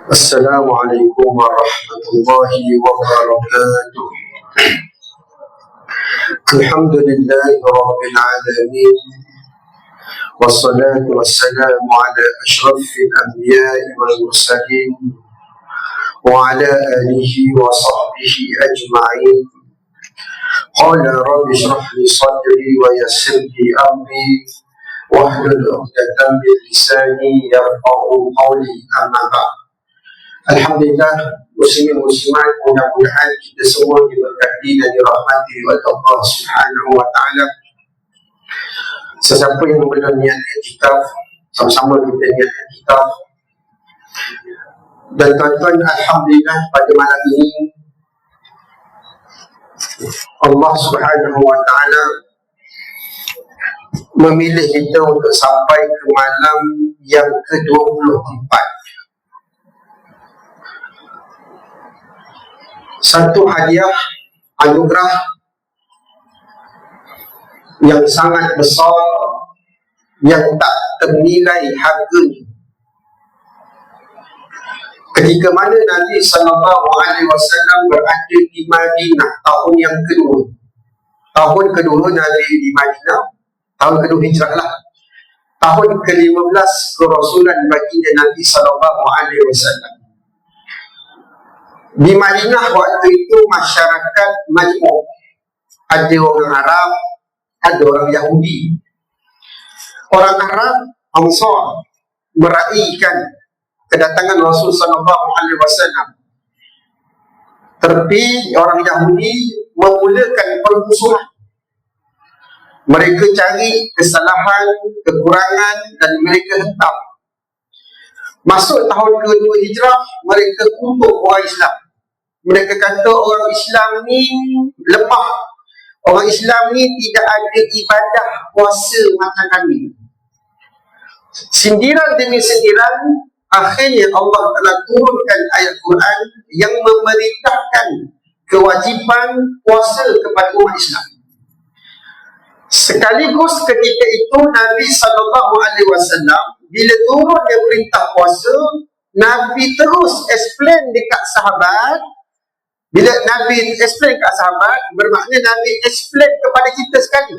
السلام عليكم ورحمة الله وبركاته. الحمد لله رب العالمين، والصلاة والسلام على أشرف الأنبياء والمرسلين وعلى آله وصحبه أجمعين. قال رب اشرح لي صدري ويسر لي أمري واحلل عقدة من لساني يفقهوا قولي. أما بعد. Alhamdulillah, muslimin muslimat, mudah-mudahan kita semua diberkati dan dirahmati oleh Allah Subhanahu wa taala. Sesiapa yang belum niatkan kitab, sama-sama kita niatkan kitab. Dan tuan-tuan, alhamdulillah pada malam ini Allah Subhanahu wa taala memilih kita untuk sampai ke malam yang ke-24. Satu hadiah anugerah yang sangat besar, yang tak ternilai harganya. Ketika mana Nabi SAW berada di Madinah tahun yang kedua. Tahun kedua Nabi di Madinah, tahun kedua hijrah lah. Tahun ke-15 kerasulan baginda Nabi SAW. Di Madinah waktu itu masyarakat majmuk. Ada orang Arab, ada orang Yahudi. Orang Arab, Ansar, meraihkan kedatangan Rasul SAW. Tapi orang Yahudi memulakan permusuhan. Mereka cari kesalahan, kekurangan dan mereka hentam. Masuk tahun kedua hijrah, mereka kutuk orang Islam. Mereka kata orang Islam ni lemah. Orang Islam ni tidak ada ibadah puasa macam kami. Sindiran demi sindiran, akhirnya Allah telah turunkan ayat Quran yang memerintahkan kewajipan puasa kepada umat Islam. Sekaligus ketika itu Nabi SAW bila turun dia perintah puasa, Nabi terus explain dekat sahabat. Bila Nabi explain kat sahabat, bermakna Nabi explain kepada kita sekali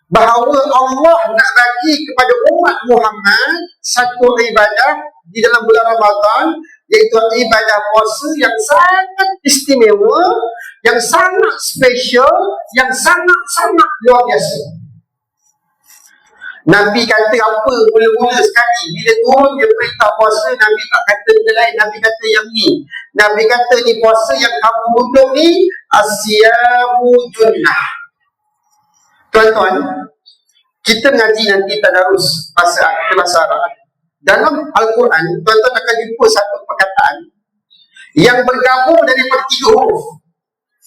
bahawa Allah nak bagi kepada umat Muhammad satu ibadah di dalam bulan Ramadan, iaitu ibadah puasa yang sangat istimewa, yang sangat special, yang sangat-sangat luar biasa. Nabi kata apa mula-mula sekali bila turun dia perintah puasa, Nabi tak kata benda lain, Nabi kata yang ni. Nabi kata ni puasa yang kamu duduk ni asyamu junnah. Tuan-tuan, kita mengaji nanti tadarus bahasa Arab. Dalam Al-Quran, tuan-tuan akan jumpa satu perkataan yang bergabung daripada 3 huruf.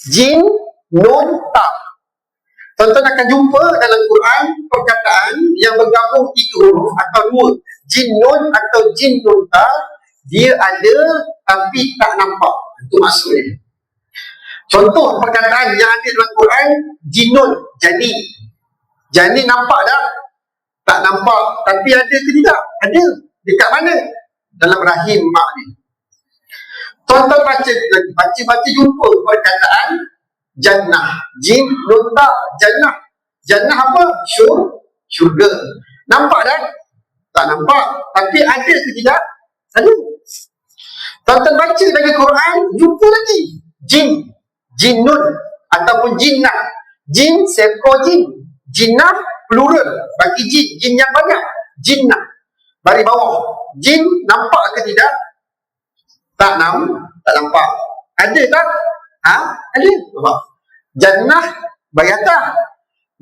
Jin, nun, ta. Tuan-tuan akan jumpa dalam Quran perkataan yang bergabung 3 huruf atau 2. Jin nun atau jin nun ta. Dia ada tapi tak nampak. Itu maksudnya. Contoh perkataan yang ada dalam Quran, jinun, jani. Jani nampak tak? Tak nampak. Tapi ada ke tidak? Ada. Dekat mana? Dalam rahim mak ni. Tuan-tuan baca jumpa perkataan jannah. Jin, nunta, jannah. Jannah apa? Syurga. Nampak tak? Tak nampak. Tapi ada ke tidak? Ada. Tuan-tuan baca lagi Quran, jumpa lagi jin. Jinnun ataupun jinnah. Jin, seekor jin. Jinnah, plural. Bagi jin. Jin yang banyak. Jinnah. Baris bawah. Jin, nampak ke tidak? Tak nampak. Ada tak? Ada. Jannah bagi atas,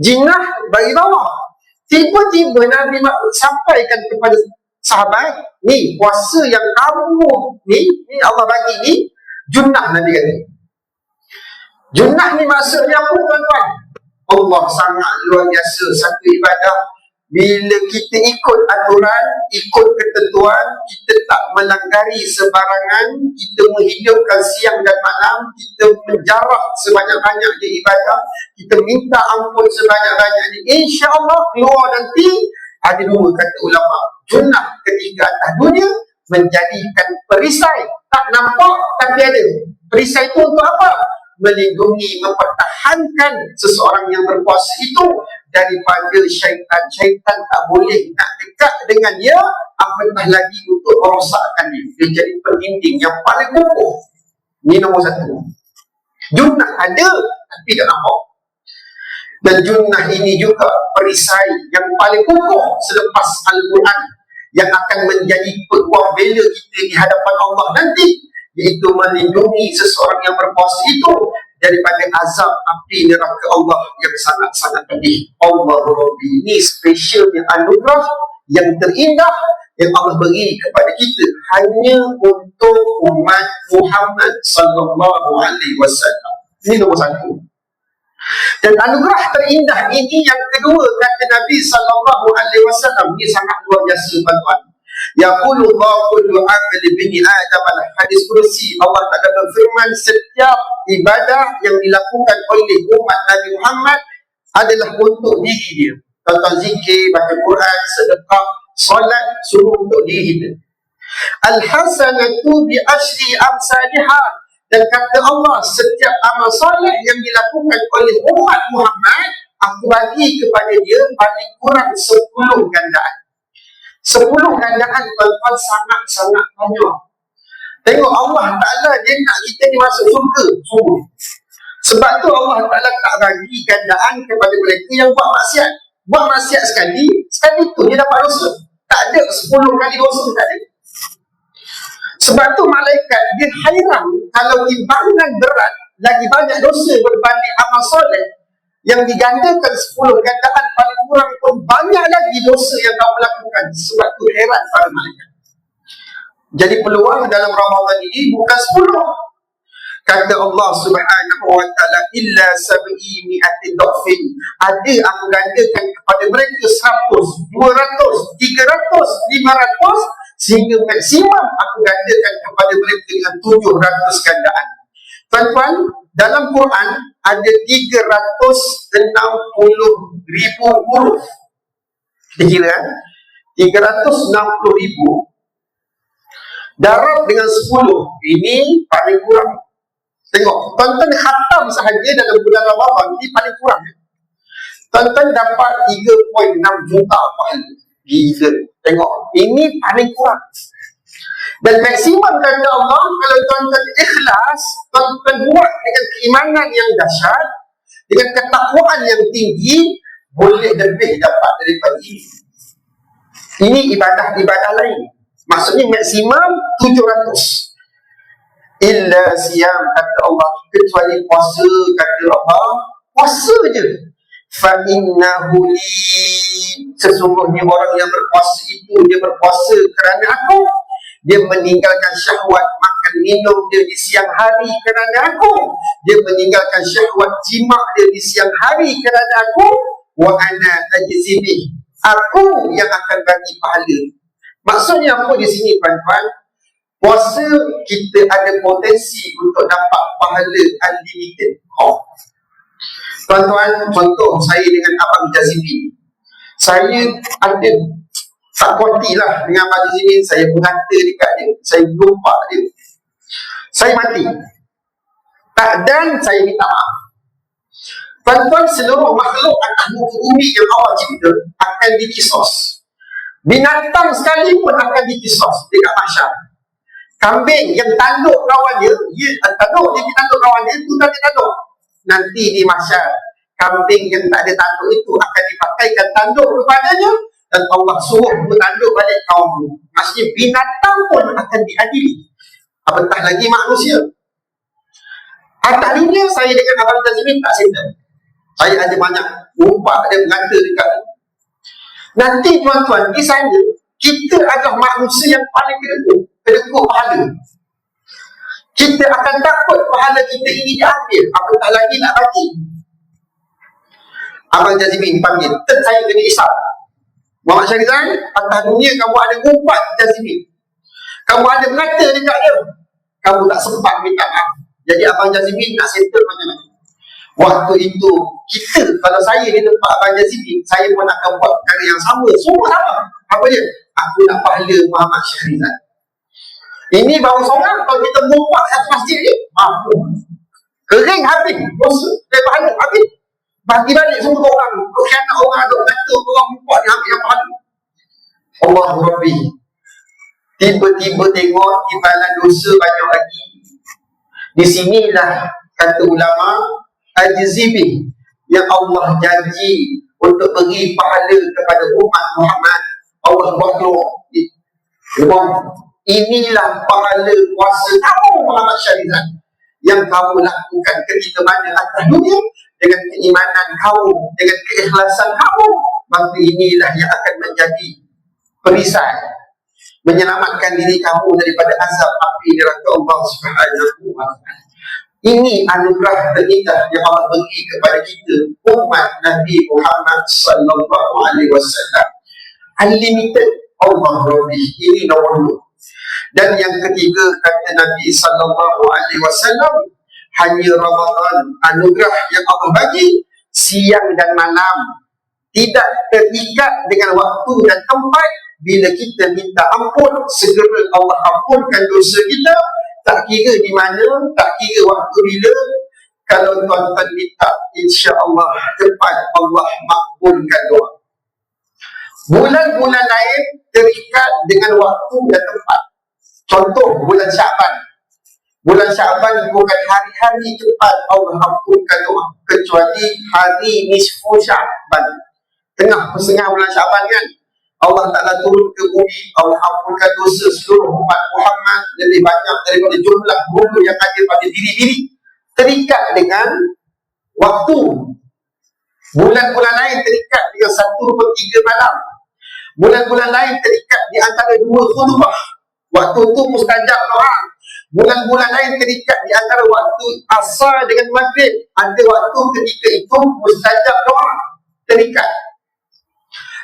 jinnah bagi bawah. Tiba-tiba Nabi sampaikan kepada sahabat, ni puasa yang kamu ni Allah bagi ni junnah. Nabi kata junnah ni maksudnya apa, tuan-tuan? Allah sangat luar biasa satu ibadah. Bila kita ikut aturan, ikut ketentuan, kita tak melanggari sebarangan, kita menghidupkan siang dan malam, kita menjarak sebanyak-banyaknya ibadah, kita minta ampun sebanyak-banyaknya, insya-Allah keluar nanti ada 2 kata ulama. Junnah ketika atas dunia, menjadikan perisai. Tak nampak tapi ada. Perisai itu untuk apa? Melindungi, mempertahankan seseorang yang berpuasa itu daripada syaitan. Syaitan tak boleh nak dekat dengan dia, apatah lagi untuk merosakkan dia. Dia jadi pendinding yang paling kokoh. Ini nombor satu. Junnah ada tapi tak nampak. Dan junnah ini juga perisai yang paling kokoh selepas Al-Quran yang akan menjadi peguam bela kita di hadapan Allah nanti, iaitu melindungi seseorang yang berpuasa itu daripada azab api neraka Allah yang sangat-sangat pedih. Allah Rabbi, ini spesialnya anugerah yang terindah yang Allah beri kepada kita hanya untuk umat Muhammad sallallahu alaihi wasallam. Ini nombor satu. Dan anugerah terindah ini yang kedua, kata Nabi sallallahu alaihi wasallam, ini sangat luar biasa tuan-tuan. Yaqulullah kullu amali bini Adam, hadis kursi. Allah Taala berfirman, setiap ibadah yang dilakukan oleh umat Nabi Muhammad adalah untuk diri dia. Contoh zikir, baca Quran, sedekah, solat, suruh untuk diri dia. Al-hasanatu bi asyri amsalihah. Dan kata Allah, setiap amal soleh yang dilakukan oleh umat Muhammad, aku bagi kepada dia paling kurang 10 gandaan. 10 gandaan tuan-tuan sangat-sangat banyak. Tengok Allah Ta'ala, dia nak kita ni masuk surga semua. Sebab tu Allah Ta'ala tak bagi gandaan kepada mereka yang buat maksiat. Buat maksiat sekali tu dia dapat dosa. Tak ada 10 kali dosa, tak ada. Sebab tu malaikat dia hairan kalau timbangan berat lagi banyak dosa berbanding amal soleh yang digandakan 10 gandaan paling kurang pun banyak lagi dosa yang kamu lakukan. Sebab tu heran para malaikat. Jadi peluang dalam Ramadan ini bukan 10. Kata Allah Subhanahu wa taala, illa sab'i mi'ati dhafin. Ada aku gandakan kepada mereka 100, 200, 300, 500 sehingga maksimum aku gandakan kepada mereka dengan 700 gandaan. Tuan-tuan, dalam Quran ada 360,000 huruf. Kita kira 360,000 darab dengan 10. Ini paling kurang. Tengok, tuan-tuan khatam sahaja dalam bulan Ramadan ini paling kurang. Tuan-tuan dapat 3.6 juta pahala. Gila. Tengok, ini paling kurang. Dan maksimum kata Allah, kalau tuan-tuan ikhlas, tuan-tuan buat dengan keimanan yang dahsyat, dengan ketakwaan yang tinggi, boleh lebih dapat daripada ini. Ini ibadah-ibadah lain. Maksudnya maksimum 700. Illa siyam, kata Allah, kecuali puasa, kata Allah, puasa je. Fa'innahu li, sesungguhnya orang yang berpuasa itu, dia berpuasa kerana aku. Dia meninggalkan syahwat makan minum dia di siang hari kerana aku. Dia meninggalkan syahwat jima dia di siang hari kerana aku. Wa ana ajzibih, aku yang akan bagi pahala. Maksudnya apa di sini tuan-tuan? Puasa kita ada potensi untuk dapat pahala unlimited. Tuan-tuan, contoh saya dengan Abang Jazibin. Saya ada tak kuati lah dengan Abang Jazibin. Saya berkata dekat dia, saya lupa dia, saya mati. Dan saya minta maaf. Tuan-tuan, seluruh makhluk atas muka bumi yang Allah cipta akan dikisos. Binatang sekalipun akan dikisos dekat mahsyar. Kambing yang tanduk kawan dia, tanduk dia tanduk kawan dia, tu tak tanduk. Nanti di mahsyar, kambing yang tak ada tanduk itu akan dipakaikan tanduk kepadanya dan Allah suruh bertanduk balik kaummu. Maksudnya binatang pun akan diadili, apatah lagi manusia. Atas dunia saya dengan Abang Jazmin tak settle. Saya ada banyak umpak dan mengata dekat dia. Nanti tuan-tuan, di sana kita adalah manusia yang paling kedekut pahala. Kita akan takut pahala kita ini diambil, apatah lagi nak bagi. Abang Jazmin panggil, saya kena isap. Muhammad Syahrizal, atas dunia kamu ada umpat Jazmin. Kamu ada mengata dekat dia, kamu tak sempat minta maaf. Jadi Abang Jazmin nak settle macam mana? Waktu itu kita, kalau saya di tempat Abang Jazmin, saya pun akan buat perkara yang sama. Semua sama. Apa dia? Aku nak pahala Muhammad Syahrizal. Ini baru seorang. Kalau kita buat satu masjid ni, mampu. Kering habis. Dosa. Dari pahala habis. Bagi balik semua orang. Kau kena orang ada kata orang buat ni ambil yang pahala. Allah Rabbi. Tiba-tiba tengok timbalan dosa banyak lagi. Di sinilah kata ulama al-Jazibi yang Allah janji untuk beri pahala kepada umat Muhammad. Allah buat keluar. Inilah pahala kuasa kamu Muhammad Syahrizal yang kamu lakukan ketika mana atas dunia dengan keimanan kamu, dengan keikhlasan kamu, maka inilah yang akan menjadi perisai menyelamatkan diri kamu daripada azab api neraka Allah Subhanahu wa taala. Ini anugerah terindah yang Allah beri kepada kita umat Nabi Muhammad sallallahu alaihi wasallam. Unlimited Allah Rabbi. Ini nombor 2. Dan yang ketiga kata Nabi sallallahu alaihi wasallam, hanya Ramadan anugerah yang Allah bagi siang dan malam, tidak terikat dengan waktu dan tempat. Bila kita minta ampun, segera Allah ampunkan dosa kita. Tak kira di mana, tak kira waktu bila. Kalau tuan-tuan minta, insya-Allah cepat Allah makbulkan doa. Bulan-bulan lain terikat dengan waktu dan tempat. Contoh bulan Syaban. Bulan Syaban bukan hari-hari cepat Allah ampunkan doa, kecuali hari nisfu Syaban. Tengah pertengahan bulan Syaban kan, Allah Ta'ala turun ke bumi, Allah ampunkan dosa seluruh umat Muhammad lebih banyak daripada jumlah bulu yang ada pada diri-diri. Terikat dengan waktu. Bulan-bulan lain terikat dengan 1/3 malam. Bulan-bulan lain terikat di antara 2 khutbah. Waktu itu mustajab doa. Bulan-bulan lain terikat di antara waktu asar dengan maghrib. Ada waktu ketika itu mustajab doa. Terikat.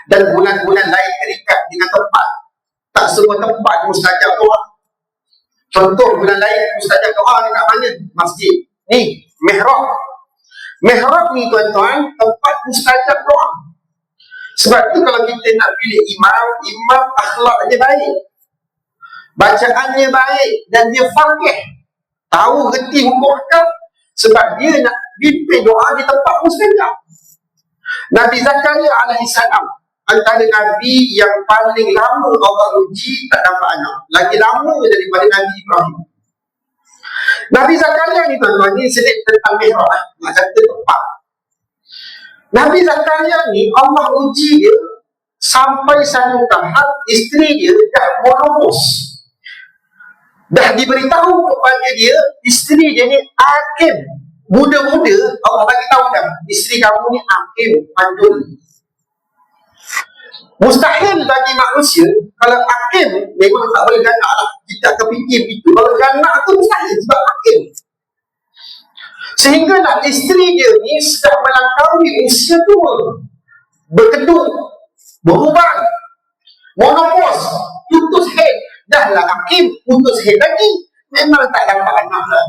Dan bulan-bulan lain terikat dengan tempat. Tak semua tempat mustajab doa. Contoh bulan lain mustajab doa dekat mana? Masjid. Ni, mihrab. Mihrab ni tuan-tuan, tempat mustajab doa. Sebab tu kalau kita nak pilih imam, imam akhlaknya baik, bacaannya baik, dan dia faqih, tahu reti hukum akal. Sebab dia nak pimpin doa di tempat mustajab. Nabi Zakaria alaihissalam antara Nabi yang paling lama Allah uji tak dapat anak. Lagi lama daripada Nabi Ibrahim. Nabi Zakaria ni tuan-tuan ni sedikit tentang mihrab. Nak kata tempat. Nabi Zakaria ni Allah uji dia sampai satu tahap isteri dia dah monopos. Dah diberitahu kepada dia, isteri dia ni hakim. Muda-muda Allah bagi tahu dah, isteri kamu ni hakim, mandul. Mustahil bagi manusia, kalau hakim memang tak boleh ganak lah. Kita akan fikir begitu. Kalau ganak tu mustahil sebab hakim. Sehinggalah isteri dia ni sedang melangkaui usia tua, berkedut, berubah, monopos, putus head. Dah lah hakim, putus head lagi, memang tak dapat anak lah.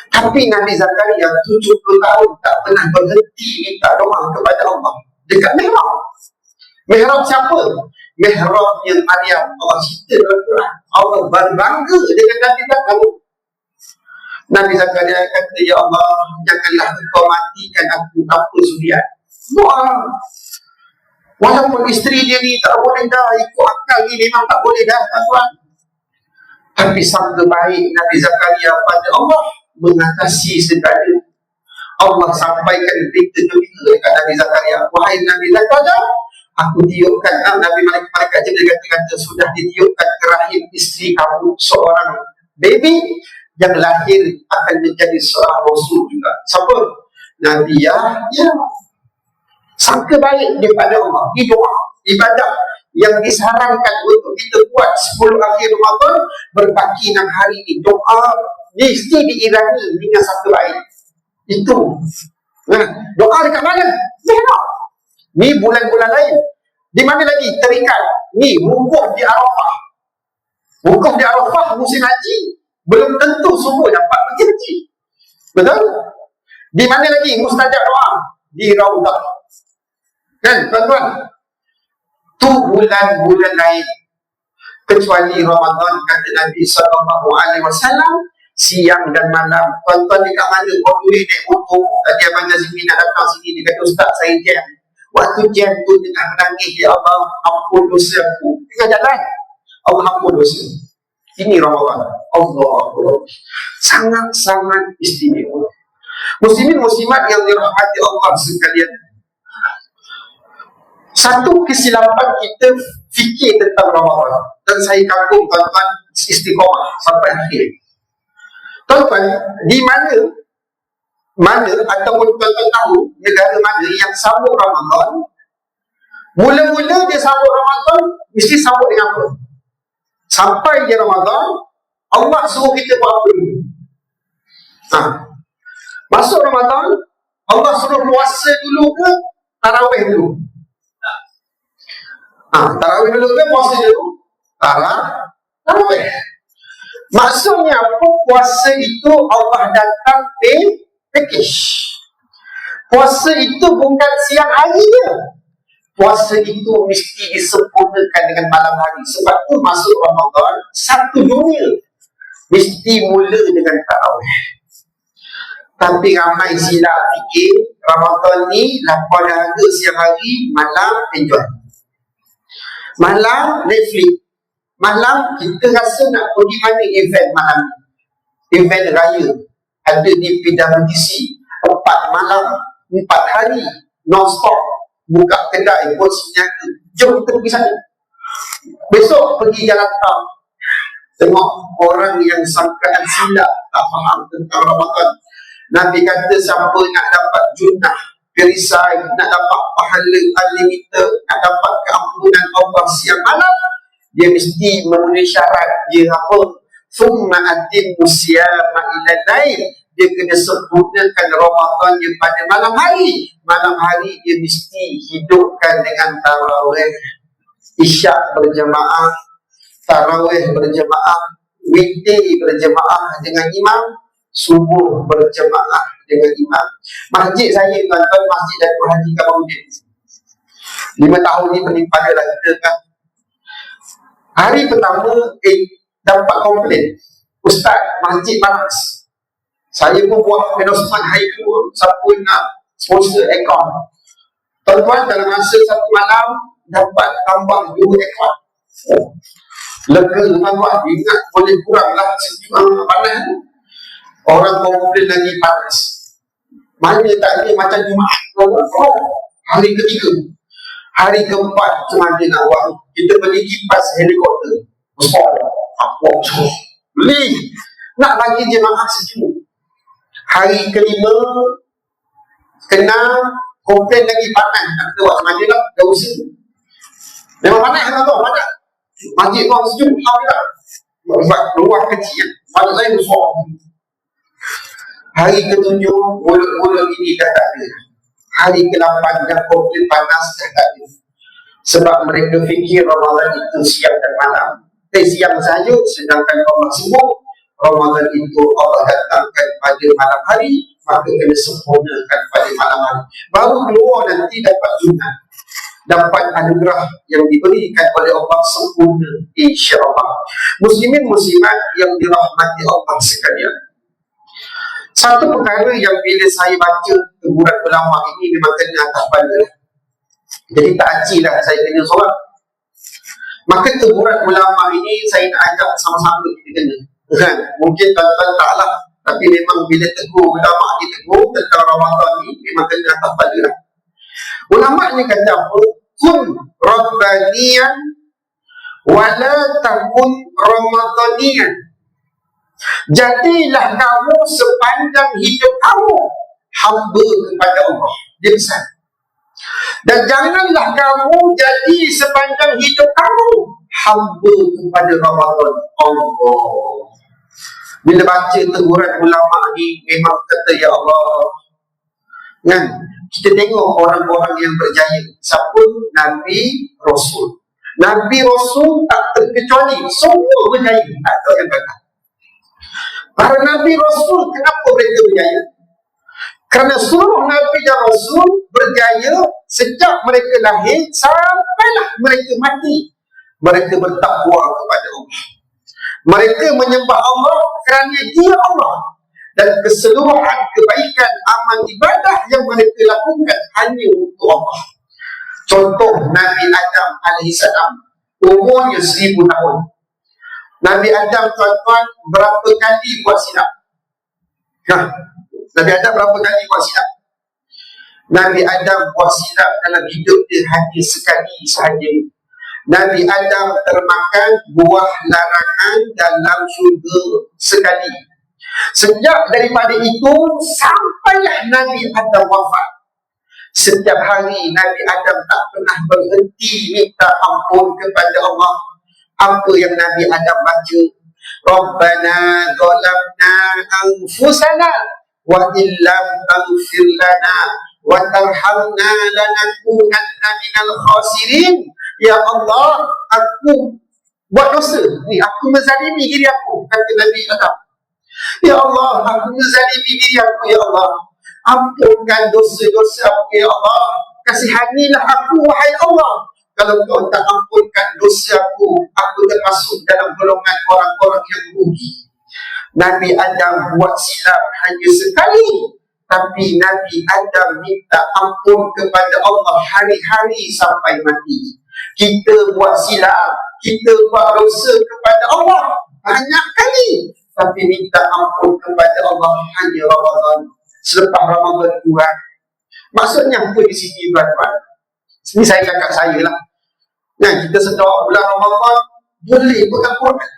Tapi Nabi Zakaria 70 tahun tak pernah berhenti minta doa kepada Allah dekat mihrab. Mihrab siapa? Mihrabnya Maryam. Allah cerita dalam Quran. Allah berbangga dengan Nabi Zakaria. Nabi Zakaria kata, ya Allah, janganlah engkau matikan aku tanpa suriat. Doa. Walaupun isteri dia ni tak boleh dah, ikut akal ni memang tak boleh dah, tuan-tuan. Tapi sangka baik Nabi Zakaria pada Allah mengatasi segala. Allah sampaikan berita gembira dekat Nabi Zakaria. Wahai Nabi Zakaria, aku tiupkan, Nabi malaikat Jibril kata sudah ditiupkan ke rahim isteri kamu seorang baby yang lahir akan menjadi seorang rasul juga. Siapa? Nabi Yahya. Sangka baik daripada Allah. Ini doa, ibadah yang disarankan untuk kita buat 10 akhir Ramadan, berbaki 6 hari ini. Doa mesti diirangi dengan sangka baik. Itu. Nah, doa dekat mana? Mihrab. Ni bulan-bulan lain. Di mana lagi? Terikat. Ni wukuf di Arafah. Wukuf di Arafah musim haji. Belum tentu semua dapat pergi haji. Betul? Di mana lagi? Mustajab doa. Di Raudah. Kan, tuan-tuan? Tu bulan-bulan lain. kecuali Ramadan, kata Nabi SAW, siang dan malam. Tuan-tuan dekat mana kau boleh naik motor, tadi Abang Nazimi nak datang sini, dia kata, Ustaz saya jam. Waktu jam tu tengah menangis, ya Allah ampun dosa aku, tengah jalan, Allah ampun dosa. Ini Ramadan. Allah sangat-sangat istimewa. Muslimin muslimat yang dirahmati Allah sekalian, satu kesilapan kita fikir tentang Ramadan, dan saya kagum tuan-tuan istiqomah sampai akhir. Tuan-tuan, di mana ataupun tuan-tuan tahu negara mana yang sambut Ramadan, mula-mula dia sambut Ramadan mesti sambut dengan apa? Sampai dia Ramadan, Allah suruh kita buat apa dulu? Masuk Ramadan, Allah suruh puasa dulu ke tarawih dulu? Tarawih dulu ke puasa dulu? Tarawih. Maksudnya apa? Puasa itu Allah datang package. Puasa itu bukan siang hari je. Puasa itu mesti disempurnakan dengan malam hari. Sebab tu masuk Ramadan, satu dunia mesti mula dengan tarawih. Tapi ramai silap fikir Ramadan ni 8 hari siang hari, malam enjoy. Malam Netflix. Malam kita rasa nak pergi mana event malam, event raya ada di PWDC, 4 malam 4 hari non-stop, buka kedai pun seniaga. Jom kita pergi sana. Besok pergi jalan tol, tengok orang yang sangkaan silap, tak faham tentang Ramadan. Nabi kata siapa nak dapat junnah, perisai, nak dapat pahala unlimited, nak dapat keampunan Allah siang malam, dia mesti memenuhi syarat. Dia apa? Thumma atimmu siyama ilal lail. Dia kena sempurnakan Ramadan dia pada malam hari. Malam hari dia mesti hidupkan dengan tarawih, isyak berjemaah, tarawih berjemaah, weekday berjemaah dengan imam, subuh berjemaah dengan imam. Masjid saya tuan-tuan, Masjid Datuk Haji Kamarudin, 5 tahun ni penimpa lah kita kan. Hari pertama dapat komplain, Ustaz, masjid panas. Saya pun buat endorsement hari kedua, siapa nak sponsor aircon. Tuan-tuan, dalam masa 1 malam dapat tambah 2 aircon. Lega tuan-tuan, ingat boleh kuranglah panas. Orang komplain lagi panas. Mana tak ada macam Jumaat. Hari ketiga, hari keempat, macam mana nak buat? Kita beli kipas helikopter besar, beli nak bagi jemaah sejuk. Hari kelima kena komplain lagi panas. Nak buat macam mana lah, dah usaha. Memang panas kan tuan, panas. Masjid tuan sejuk, alhamdulillah. Buat luar kecil, pada saya besar. Hari ketujuh, mulut-mulut ini dah tak ada. Hari ke-8 dah komplain panas dah tak ada. Sebab mereka fikir Ramadan itu siang dan malam. Siang saja, sedangkan Allah sebut Ramadan itu Allah datangkan pada malam hari, maka kena sempurnakan pada malam hari. Baru keluar nanti dapat junnah, dapat anugerah yang diberikan oleh Allah sempurna, insya-Allah. Muslimin muslimat yang dirahmati Allah sekalian, satu perkara yang bila saya baca teguran ulama ini memang kena atas kepala. Jadi tak acil lah saya kena solat. Maka teguran ulama ini saya nak ajak sama-sama kita kena. Kan? Mungkin tuan-tuan taklah, tapi memang bila tegur ulama ni tegur tentang Ramadan ni memang kena atas kepala lah. Ulama ni kata apa? Kun Rabbaniyan wala takun Ramadaniyan. Jadilah kamu sepanjang hidup kamu hamba kepada Allah. Dia pesan. Dan janganlah kamu jadi sepanjang hidup kamu hamba kepada Ramadan Allah. Bila baca teguran ulama ni memang kata ya Allah. Kan? Kita tengok orang-orang yang berjaya. Siapa? Nabi Rasul. Nabi Rasul tak terkecuali, semua berjaya, tak ada yang gagal. Para Nabi Rasul, kenapa mereka berjaya? Kerana seluruh Nabi dan Rasul berjaya sejak mereka lahir sampailah mereka mati. Mereka bertakwa kepada Allah. Mereka menyembah Allah kerana Dia Allah, dan keseluruhan kebaikan amal ibadah yang mereka lakukan hanya untuk Allah. Contoh Nabi Adam alaihissalam, umurnya 1000 tahun. Nabi Adam, tuan-tuan, berapa kali buat silap? Nabi Adam berapa kali buat silap? Nabi Adam buat silap dalam hidup dia hanya sekali sahaja. Nabi Adam termakan buah larangan dalam syurga sekali. Sejak daripada itu sampailah Nabi Adam wafat, setiap hari Nabi Adam tak pernah berhenti minta ampun kepada Allah. Apa yang Nabi Adam baca? Rabbana zalamna anfusana wa illam taghfir lana wa tarhamna lanakunanna minal khasirin. Ya Allah, aku buat dosa ni, aku menzalimi diri aku, kata Nabi Adam. Ya Allah, aku menzalimi diri aku, ya Allah, ampunkan dosa-dosa aku, ya Allah. Kasihanilah aku, wahai Allah. Kalau kau tak ampunkan dosa aku termasuk dalam golongan orang-orang yang rugi. Nabi Adam buat silap hanya sekali, tapi Nabi Adam minta ampun kepada Allah hari-hari sampai mati. Kita buat silap, kita buat dosa kepada Allah banyak kali, tapi minta ampun kepada Allah hanya Ramadan. Selepas Ramadan kurang. Maksudnya apa di sini, tuan-tuan? Ini saya cakap saya lah. Kita sedar bulan Ramadan boleh pegang Quran,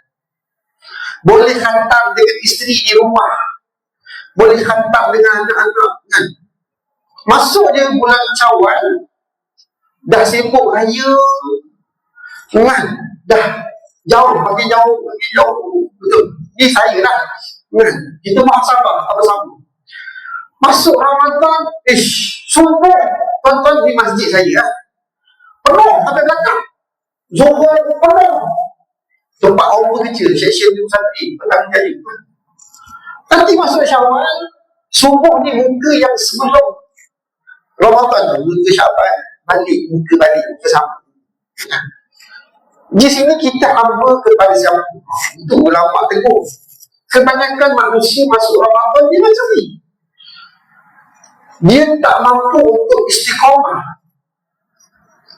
boleh khatam dengan isteri di rumah, boleh khatam dengan anak-anak kan. Masuk je bulan Syawal, dah sibuk raya kan, dah jauh, makin jauh, betul. Ni saya lah kan. Kita maaf sabar, apa sama. Masuk Ramadan, subuh, tuan-tuan di masjid saya penuh sampai belakang. Zuhur penuh. Tempat orang kecil, seksyen tu santri, petang kali. Nanti masuk Syawal, subuh ni muka yang sebelum Ramadan tu, muka Syaban, muka balik, muka sama. Di sini kita hamba kepada siapa? Itu ulama tegur. Kebanyakan manusia masuk Ramadan dia macam ni. Dia tak mampu untuk istiqamah.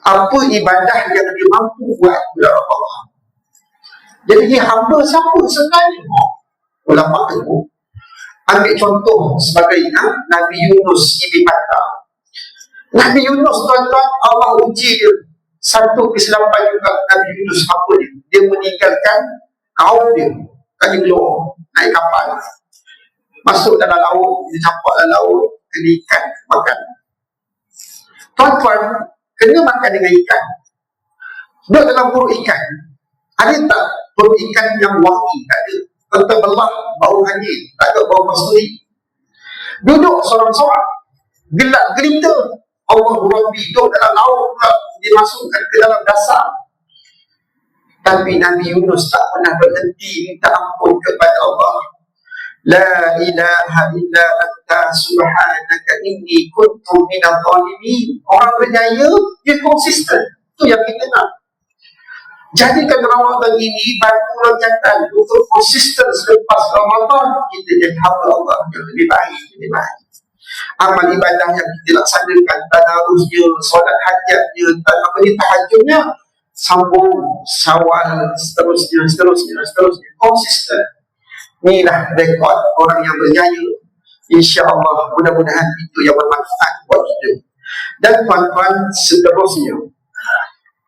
Apa ibadah yang dia mampu buat bulan Ramadan. Jadi dia hamba siapa sebenarnya? Ulama tegur. Ambil contoh sebagai Nabi Yunus Ibn Matta. Nabi Yunus, tuan-tuan, Allah uji dia. Satu kesilapan juga Nabi Yunus, apa dia? Dia meninggalkan kaum dia. Kali keluar, naik kapal, masuk dalam laut, dia campak dalam laut, kena ikan, makan. Tuan-tuan, kena makan dengan ikan. Duduk dalam perut ikan. Ada tak perut ikan yang wangi? Tak ada. Tentang belah, bau angin, tak ada bau kasturi. Duduk seorang-seorang, gelap gelita. Allah Rabbi duduk dalam laut pula, dimasukkan ke dalam dasar. Tapi Nabi Yunus tak pernah berhenti minta ampun kepada Allah. La ilaha illa anta subhanaka inni kuntu minadh dhalimin. Orang berjaya, dia konsisten. Itu yang kita nak. Jadikan Ramadan ini batu loncatan untuk konsisten selepas Ramadan. Kita jadi hamba Allah yang lebih baik. Amal ibadah yang kita laksanakan, tadarusnya, solat hajatnya, tahajudnya, sambung Syawal, seterusnya, konsisten. Inilah rekod orang yang berjaya. InsyaAllah, mudah-mudahan itu yang bermanfaat buat kita. Dan tuan-tuan, seterusnya,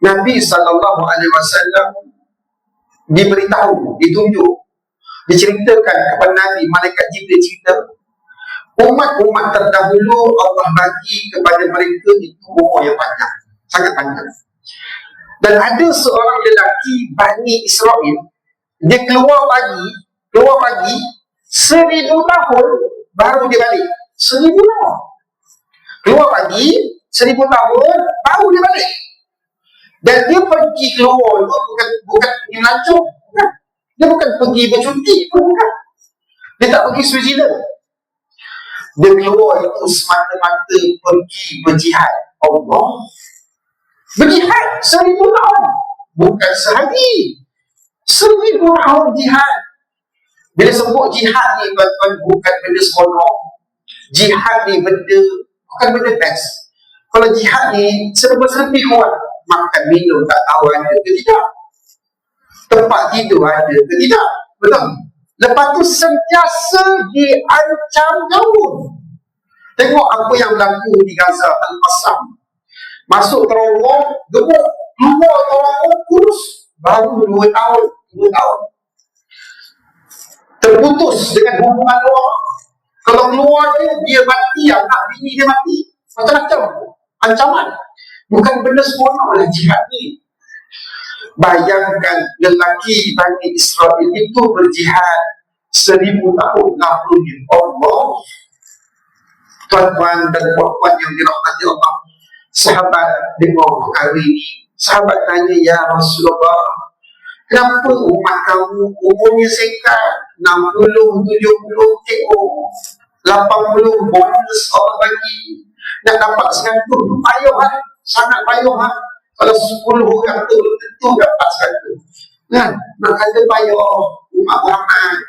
Nabi SAW diberitahu, ditunjuk, diceritakan kepada Nabi, malaikat Jibril cerita, umat-umat terdahulu Allah bagi kepada mereka itu umur yang panjang, sangat panjang. Dan ada seorang lelaki Bani Israel, dia keluar pagi 1000 tahun baru dia balik. 1000 tahun keluar pagi, 1000 tahun baru dia balik. Dan dia pergi keluar itu bukan pergi melancong, bukan. Dia bukan pergi bercuti, bukan. Dia tak pergi Switzerland. Dia keluar itu semata-mata pergi berjihad. Allah, berjihad 1000 tahun. bukan sehari, 1000 tahun jihad. Bila sebut jihad ni tuan-tuan, bukan benda seronok. Jihad ni bukan benda best. Kalau jihad ni serba-serbi kuat, makan minum tak tahu ada ke tidak, tempat tidur ada ke tidak, betul? Lepas tu sentiasa diancam nyawa. Tengok apa yang berlaku di Gaza, Al-Qassam. Masuk terowong, gemuk, keluar terowong, kurus. Baru 2 tahun. Terputus dengan hubungan orang. Kalau keluar dia mati, anak bini dia mati. Macam-macam ancaman. Bukan benda seronok lah jihad ni. Bayangkan lelaki Bani Israel itu berjihad 1000 tahun lamanya. Allah, tuan-tuan dan puan-puan yang dirahmati Allah, sahabat dengar hari ini, sahabat tanya, ya Rasulullah, kenapa umat kamu umurnya singkat, 60, 70, tengok 80 bonus Allah bagi, nak dapat 100 tu payah lah, sangat payah lah. Kalau 10 orang tu belum tentu dapat 100 kan, nak kata payah umat Muhammad.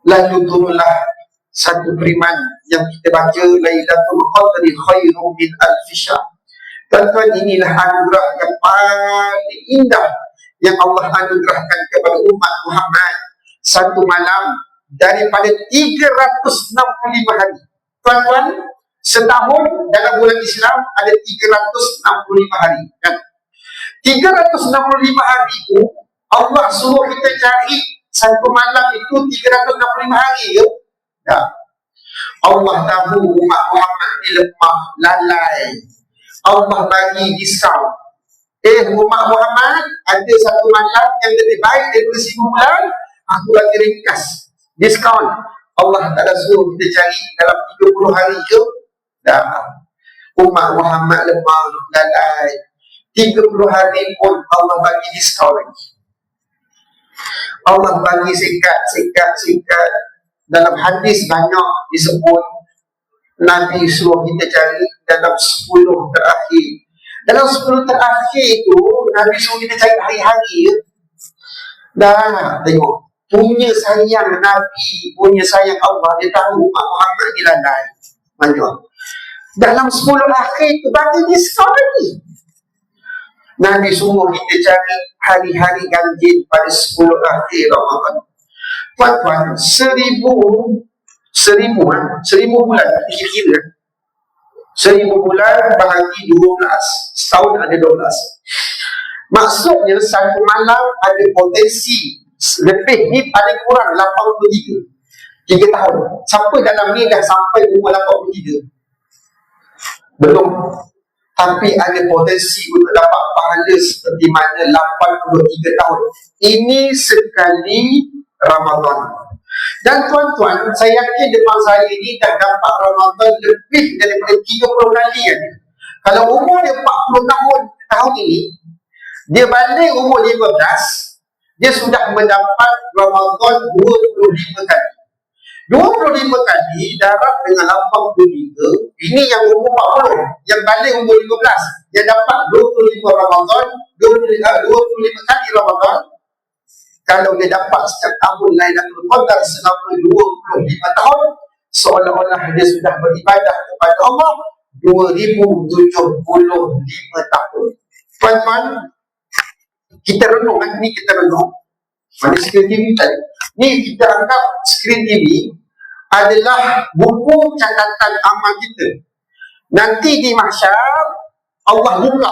Lalu turunlah satu firman yang kita baca, Lailatul Qadri khairum min alfi syahr. Tuan-tuan, inilah anugerah yang paling indah yang Allah anugerahkan kepada umat Muhammad. Satu malam daripada 365 hari. Tuan-tuan, setahun dalam bulan Islam ada 365 hari kan? 365 hari itu Allah suruh kita cari satu malam itu 365 hari ya? Ya. Allah tahu umat Muhammad ni lemah, lalai. Allah bagi diskaun. Umat Muhammad ada satu malam yang lebih baik daripada 1000 bulan, aku bagi ringkas diskaun. Allah tak ada suruh kita cari dalam 30 hari ke. Dah. Umat Muhammad lemah, lalai. 30 hari pun Allah bagi diskaun lagi. Allah bagi singkat. Dalam hadis banyak disebut Nabi suruh kita cari dalam 10 terakhir. Dalam 10 terakhir itu Nabi suruh kita cari hari-hari ya. Dah tengok, punya sayang Nabi, punya sayang Allah, dia tahu umat Muhammad ni lalai. Banyak. Dalam 10 akhir itu bagi diskaun lagi. Nabi suruh kita cari hari-hari ganjil pada 10 akhir Ramadan. Tuan-tuan, 1000 bulan, kira-kira 1000 bulan bahagi 12, setahun ada 12. Maksudnya satu malam ada potensi lebih ni paling kurang 83 3 tahun. Siapa dalam ni dah sampai umur 83? Belum. Tapi ada potensi untuk dapat pahala seperti mana 83 tahun. Ini sekali Ramadan. Dan tuan-tuan, saya yakin depan saya ini dah dapat Ramadan lebih daripada 30 kali kan. Kalau umur dia 40 tahun ini, dia balik umur 15, dia sudah mendapat Ramadan 25 kali. 25 kali darab dengan 83, ini yang umur 40, yang balik umur 15, yang dapat 25 Ramadan, 25 kali Ramadan. Kalau dia dapat setiap tahun Lailatul Qadar selama 25 tahun, seolah-olah dia sudah beribadah kepada Allah 2075 tahun. Tuan-tuan, kita renung kan? Ni kita renung. Mana skrin TV tadi? Ni kita anggap skrin TV adalah buku catatan amal kita. Nanti di mahsyar Allah buka.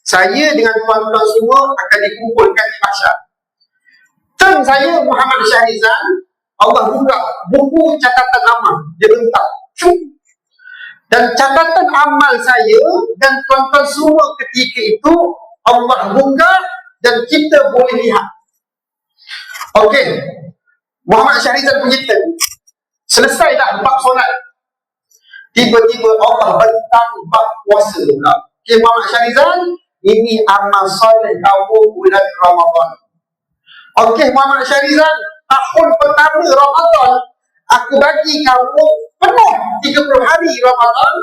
Saya dengan tuan-tuan semua akan dikumpulkan di mahsyar. Dan saya Muhammad Syahrizal, Allah buka buku catatan amal, dia letak. Dan catatan amal saya dan tuan-tuan semua ketika itu Allah buka dan kita boleh lihat. Okey, Muhammad Syahrizal punya turn. Selesai dah bab solat. Tiba-tiba Allah bentang bab puasa pula. Okey, Muhammad Syahrizal, ini amal soleh kamu bulan Ramadan. Okey, Muhammad Syahrizal, tahun pertama Ramadan, aku bagi kamu penuh 30 hari Ramadan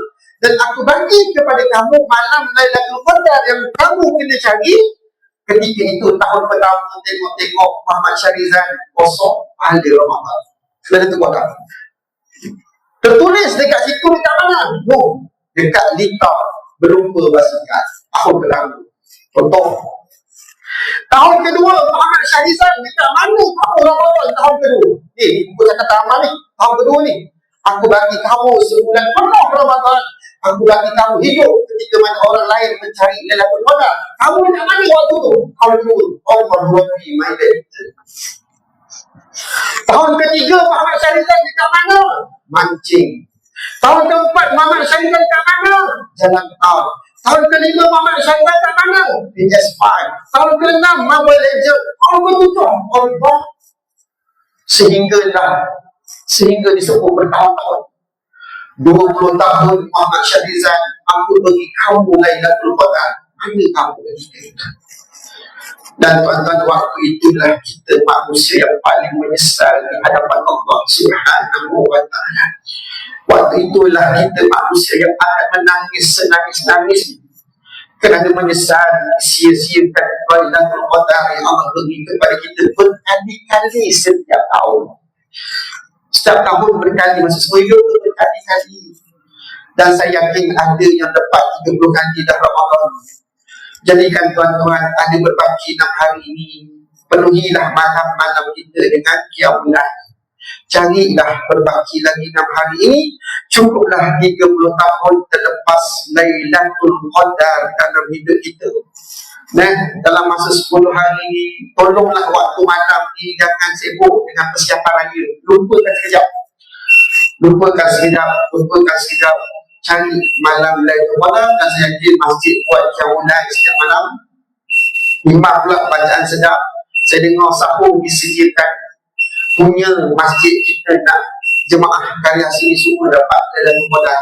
dan aku bagi kepada kamu malam Lailatul Qadar yang kamu kena cari Ketika itu tahun pertama tengok Muhammad Syarizan kosong ada Ramadan. Sudah tengok tak? Tertulis dekat situ dekat mana? No, dekat lita berupa basikal. Tahun pertama. Contoh. Tahun kedua Muhammad Syarizan dekat mana? Tahun Ramadan tahun kedua. Ni buku kata amal ni. Tahun kedua ni. Aku bagi kamu sebulan penuh Ramadan. Aku bagi kamu hidup ketika mana orang lain mencari Lailatul Qadar. Kamu dekat mana waktu tu? Tahun kedua. Allah Rabbi my day. Tahun ketiga Muhammad Syarizan dekat mana? Mancing. Tahun keempat Muhammad Syarizan dekat mana? Jalan tol. Tahun kelima Muhammad Syarizan dekat mana? PS5. Tahun keenam Mobile Legends. Tahun ketujuh Allah. Sehingga disebut bertahun-tahun. 20 tahun Muhammad Syarizan, aku bagi kamu Lailatul Qadar. Mana kamu ketika itu? Dan tuan-tuan, waktu itulah kita manusia yang paling menyesal di hadapan Allah Subhanahu wa ta'ala. Waktu itulah kita manusia yang akan menangis senangis-nangis kerana menyesal sia-siakan Lailatul Qadar yang Allah bagi kepada kita berkali-kali setiap tahun. Setiap tahun berkali, masa semua hidup itu berkali-kali. Dan saya yakin ada yang dapat 30 kali dah Ramadan. Jadikan tuan-tuan ada berbaki 6 hari ini. Penuhilah malam-malam kita dengan qiyamul lail. Carilah berbaki lagi 6 hari ini. Cukuplah 30 tahun terlepas Lailatul Qadar dalam hidup kita. Dalam masa 10 hari ini, tolonglah waktu malam ni jangan sibuk dengan persiapan raya. Lupakan sekejap. Cari malam Lailatul Qadar. Dan saya yakin masjid buat qiyamul lail setiap malam. Imam pula bacaan sedap. Saya dengar sahur disediakan. Punya masjid kita nak jemaah karya sini semua dapat Lailatul Qadar.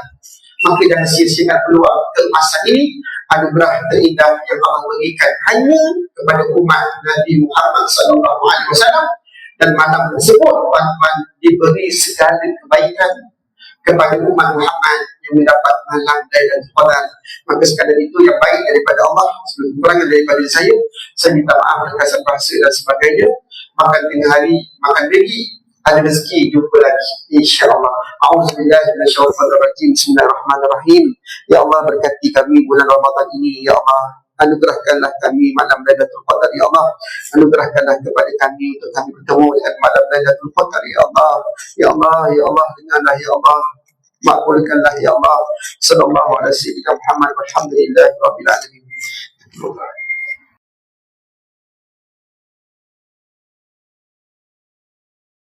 Maka jangan sia-siakan peluang keemasan ini. Anugerah terindah yang Allah berikan hanya kepada umat Nabi Muhammad SAW. Dan malam tersebut tuan-tuan diberi segala kebaikan kepada umat Muhammad yang mendapat malam Lailatul Qadar. Maka sekadar itu yang baik daripada Allah, sebelum kekurangan daripada saya minta maaf kasar bahasa dan sebagainya. Makan tengah hari, makan pagi, ada rezeki jumpa lagi insya-Allah. Auzubillahi minasyaitonir rajim. Bismillahirrahmanirrahim. Ya Allah, berkati kami bulan Ramadan ini ya Allah. Anugerahkanlah kami malam Lailatul Qadar ya Allah. Anugerahkanlah kepada kami untuk kami bertemu dengan malam Lailatul Qadar ya Allah. Ya Allah, ya Allah, denganlah ya Allah. Makbulkanlah ya Allah. Sallallahu alaihi wasallam Muhammad walhamdulillahirabbil alamin.